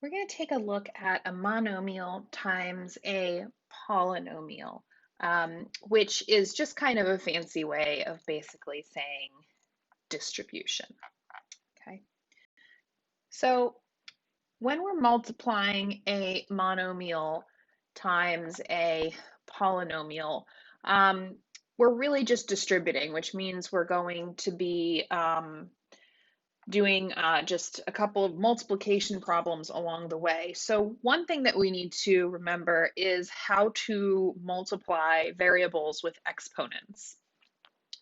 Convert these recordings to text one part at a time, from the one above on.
We're going to take a look at a monomial times a polynomial, which is just kind of a fancy way of basically saying distribution. Okay, so when we're multiplying a monomial times a polynomial, we're really just distributing, which means we're going to be doing just a couple of multiplication problems along the way. So one thing that we need to remember is how to multiply variables with exponents.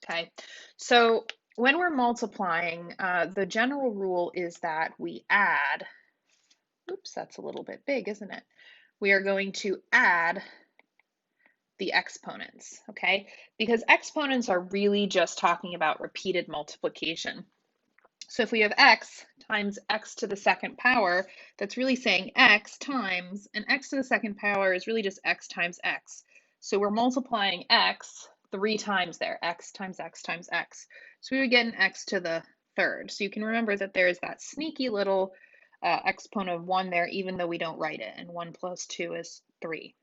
Okay, so when we're multiplying, the general rule is that we add, oops, that's a little bit big, isn't it? We are going to add the exponents, okay? Because exponents are really just talking about repeated multiplication. So if we have x times x to the second power, that's really saying x times, and x to the second power is really just x times x. So we're multiplying x 3 times there, x times x times x. So we would get an x to the third. So you can remember that there's that sneaky little exponent of 1 there, even though we don't write it, and 1 plus 2 is 3.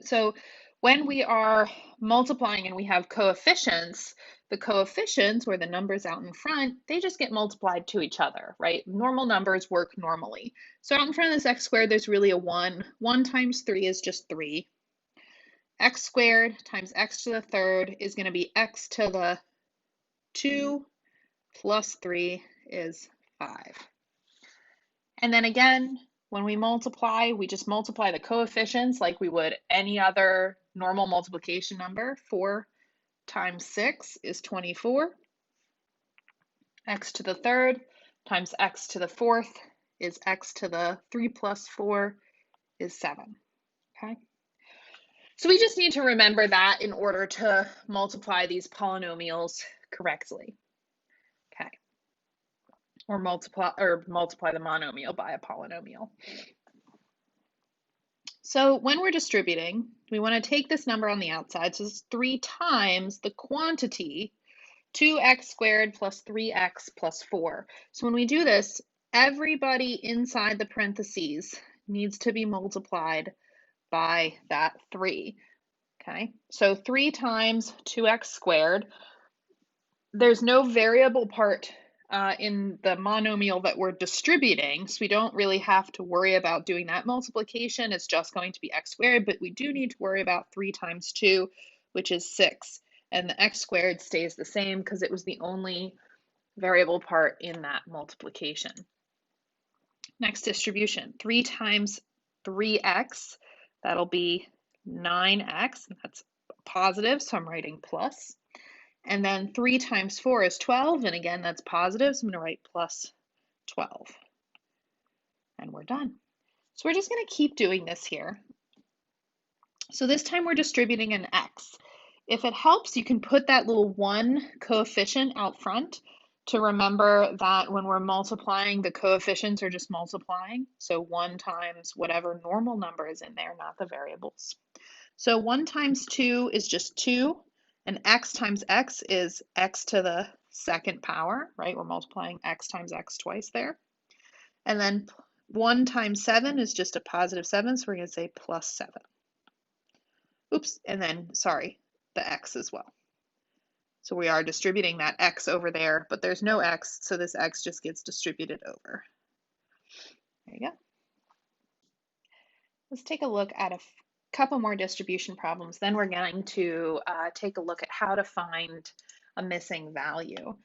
So when we are multiplying and we have coefficients, the coefficients, or the numbers out in front, they just get multiplied to each other, right? Normal numbers work normally. So out in front of this x squared, there's really a 1. 1 times 3 is just 3. X squared times x to the third is going to be x to the 2 plus 3 is 5. And then again, when we multiply, we just multiply the coefficients like we would any other normal multiplication number. 4 times 6 is 24. X to the third times x to the fourth is x to the 3 plus 4 is 7. Okay? So we just need to remember that in order to multiply these polynomials correctly. Okay. Or multiply the monomial by a polynomial. So when we're distributing, we want to take this number on the outside. So it's 3 times the quantity, 2x squared plus 3x plus 4. So when we do this, everybody inside the parentheses needs to be multiplied by that 3. Okay, so 3 times 2x squared. There's no variable part in the monomial that we're distributing, so we don't really have to worry about doing that multiplication. It's just going to be x squared, but we do need to worry about 3 times 2, which is 6. And the x squared stays the same because it was the only variable part in that multiplication. Next distribution, 3 times 3x, that'll be 9x, and that's positive, so I'm writing plus. And then 3 times 4 is 12, and again, that's positive, so I'm going to write plus 12. And we're done. So we're just going to keep doing this here. So this time we're distributing an x. If it helps, you can put that little 1 coefficient out front to remember that when we're multiplying, the coefficients are just multiplying. So 1 times whatever normal number is in there, not the variables. So 1 times 2 is just 2. And x times x is x to the second power, right? We're multiplying x times x twice there. And then 1 times 7 is just a positive 7, so we're going to say plus 7. Oops, and then, sorry, the x as well. So we are distributing that x over there, but there's no x, so this x just gets distributed over. There you go. Let's take a look at a couple more distribution problems. Then we're going to take a look at how to find a missing value.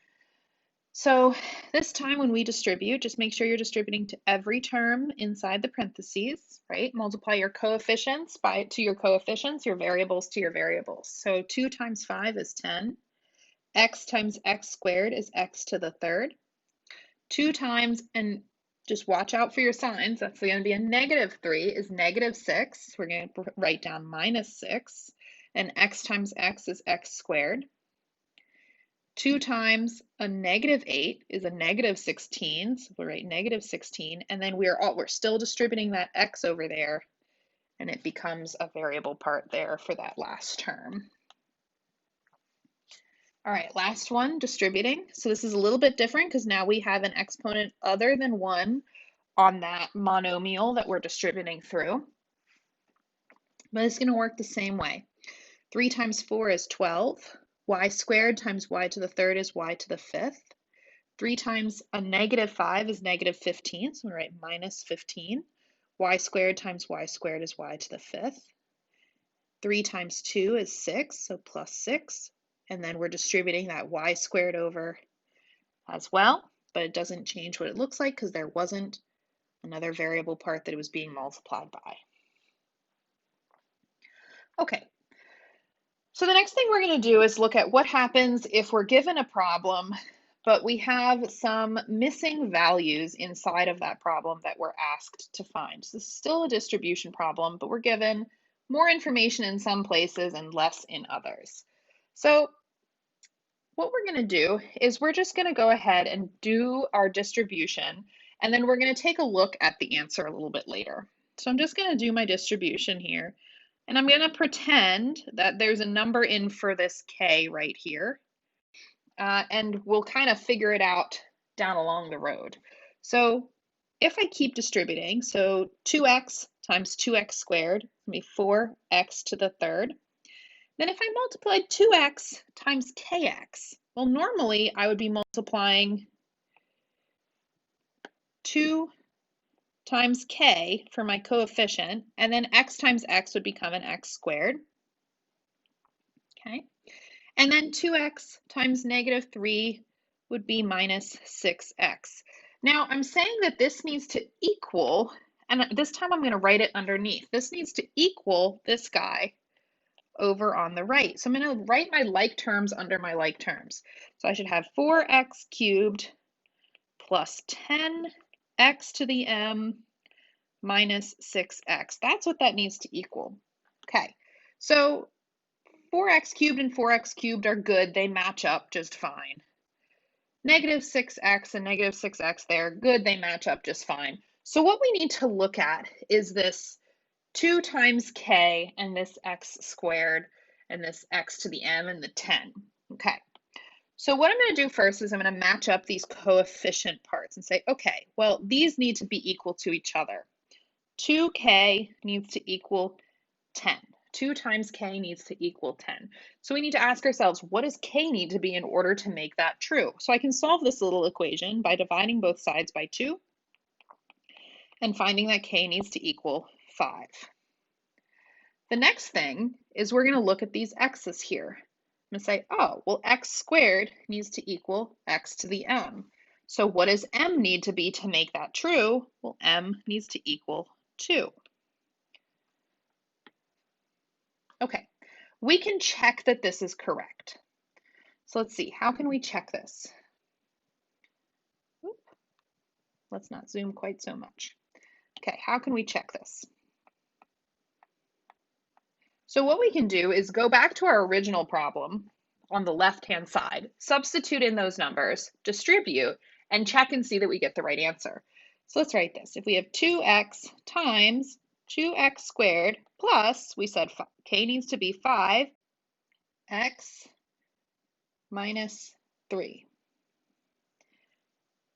So this time when we distribute, just make sure you're distributing to every term inside the parentheses, right? Multiply your coefficients to your coefficients, your variables to your variables. So 2 times 5 is 10. X times x squared is x to the third. 2 times, and just watch out for your signs, that's going to be a negative 3 is negative 6. We're going to write down minus 6. And x times x is x squared. 2 times a negative 8 is a negative 16, so we'll write negative 16, and then we're still distributing that x over there, and it becomes a variable part there for that last term. All right, last one, distributing. So this is a little bit different because now we have an exponent other than 1 on that monomial that we're distributing through. But it's going to work the same way. 3 times 4 is 12. Y squared times y to the third is y to the fifth. 3 times a negative 5 is negative 15, so we write minus 15. Y squared times y squared is y to the fifth. 3 times 2 is 6, so plus 6. And then we're distributing that y squared over as well, but it doesn't change what it looks like because there wasn't another variable part that it was being multiplied by. Okay, so the next thing we're going to do is look at what happens if we're given a problem, but we have some missing values inside of that problem that we're asked to find. So this is still a distribution problem, but we're given more information in some places and less in others. So what we're going to do is we're just going to go ahead and do our distribution, and then we're going to take a look at the answer a little bit later. So I'm just going to do my distribution here, and I'm going to pretend that there's a number in for this k right here, and we'll kind of figure it out down along the road. So if I keep distributing, so 2x times 2x squared is going to be 4x to the third. Then if I multiplied 2x times kx, well, normally I would be multiplying 2 times k for my coefficient, and then x times x would become an x squared. Okay, and then 2x times negative 3 would be minus 6x. Now I'm saying that this needs to equal, and this time I'm going to write it underneath. This needs to equal this guy over on the right. So I'm going to write my like terms under my like terms. So I should have 4x cubed plus 10x to the m minus 6x. That's what that needs to equal. Okay, so 4x cubed and 4x cubed are good. They match up just fine. Negative 6x and negative 6x there, good. They match up just fine. So what we need to look at is this 2 times k and this x squared and this x to the m and the 10. Okay, so what I'm going to do first is I'm going to match up these coefficient parts and say, okay, well, these need to be equal to each other. 2k needs to equal 10. 2 times k needs to equal 10. So we need to ask ourselves, what does k need to be in order to make that true? So I can solve this little equation by dividing both sides by 2 and finding that k needs to equal 5. The next thing is we're going to look at these x's here. I'm going to say, oh, well, x squared needs to equal x to the m. So what does m need to be to make that true? Well, m needs to equal 2. Okay, we can check that this is correct. So let's see, how can we check this? Oop, let's not zoom quite so much. Okay, how can we check this? So what we can do is go back to our original problem on the left-hand side, substitute in those numbers, distribute, and check and see that we get the right answer. So let's write this. If we have 2x times 2x squared plus, we said k needs to be 5x minus 3.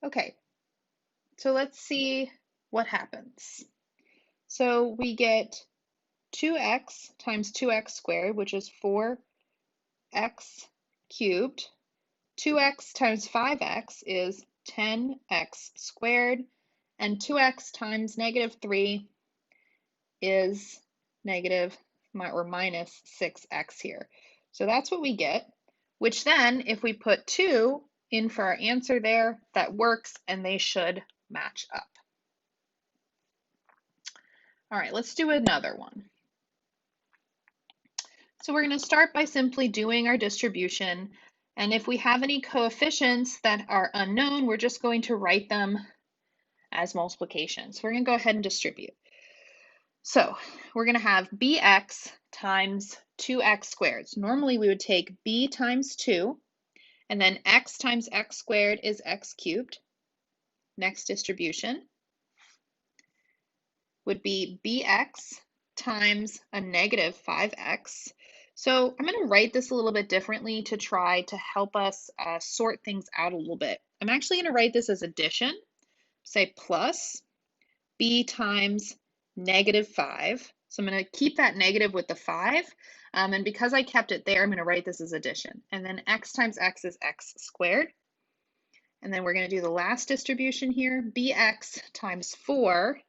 Okay, so let's see what happens. So we get 2x times 2x squared, which is 4x cubed. 2x times 5x is 10x squared. And 2x times negative 3 is negative or minus 6x here. So that's what we get, which then if we put 2 in for our answer there, that works and they should match up. All right, let's do another one. So we're going to start by simply doing our distribution. And if we have any coefficients that are unknown, we're just going to write them as multiplication. So we're going to go ahead and distribute. So we're going to have bx times 2x squared. So normally we would take b times 2, and then x times x squared is x cubed. Next distribution would be bx times a negative 5x. So I'm going to write this a little bit differently to try to help us sort things out a little bit. I'm actually going to write this as addition, say plus b times -5. So I'm going to keep that negative with the 5. And because I kept it there, I'm going to write this as addition. And then x times x is x squared. And then we're going to do the last distribution here. Bx times 4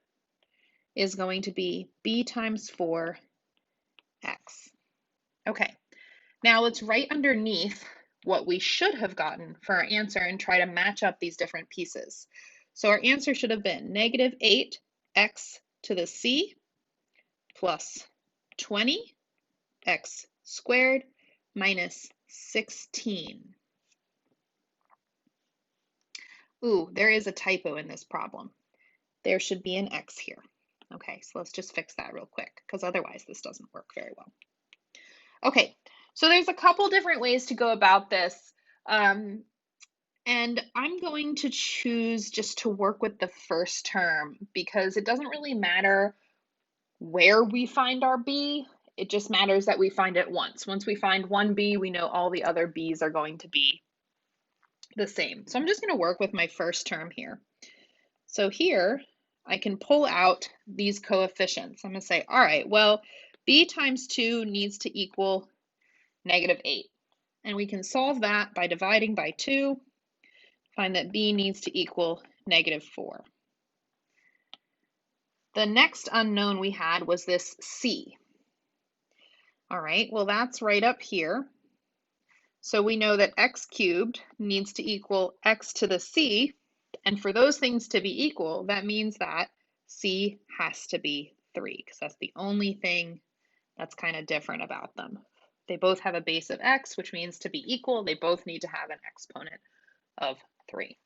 is going to be b times 4x. Okay, now let's write underneath what we should have gotten for our answer and try to match up these different pieces. So our answer should have been -8x to the c plus 20x squared minus 16. Ooh, there is a typo in this problem. There should be an x here. Okay, so let's just fix that real quick, because otherwise this doesn't work very well. Okay, so there's a couple different ways to go about this. And I'm going to choose just to work with the first term because it doesn't really matter where we find our b. It just matters that we find it once. Once we find one b, we know all the other b's are going to be the same. So I'm just going to work with my first term here. So here I can pull out these coefficients. I'm going to say, all right, well, b times 2 needs to equal -8. And we can solve that by dividing by 2, find that b needs to equal -4. The next unknown we had was this c. All right, well, that's right up here. So we know that x cubed needs to equal x to the c. And for those things to be equal, that means that c has to be 3, because that's the only thing that's kind of different about them. They both have a base of x, which means to be equal, they both need to have an exponent of 3.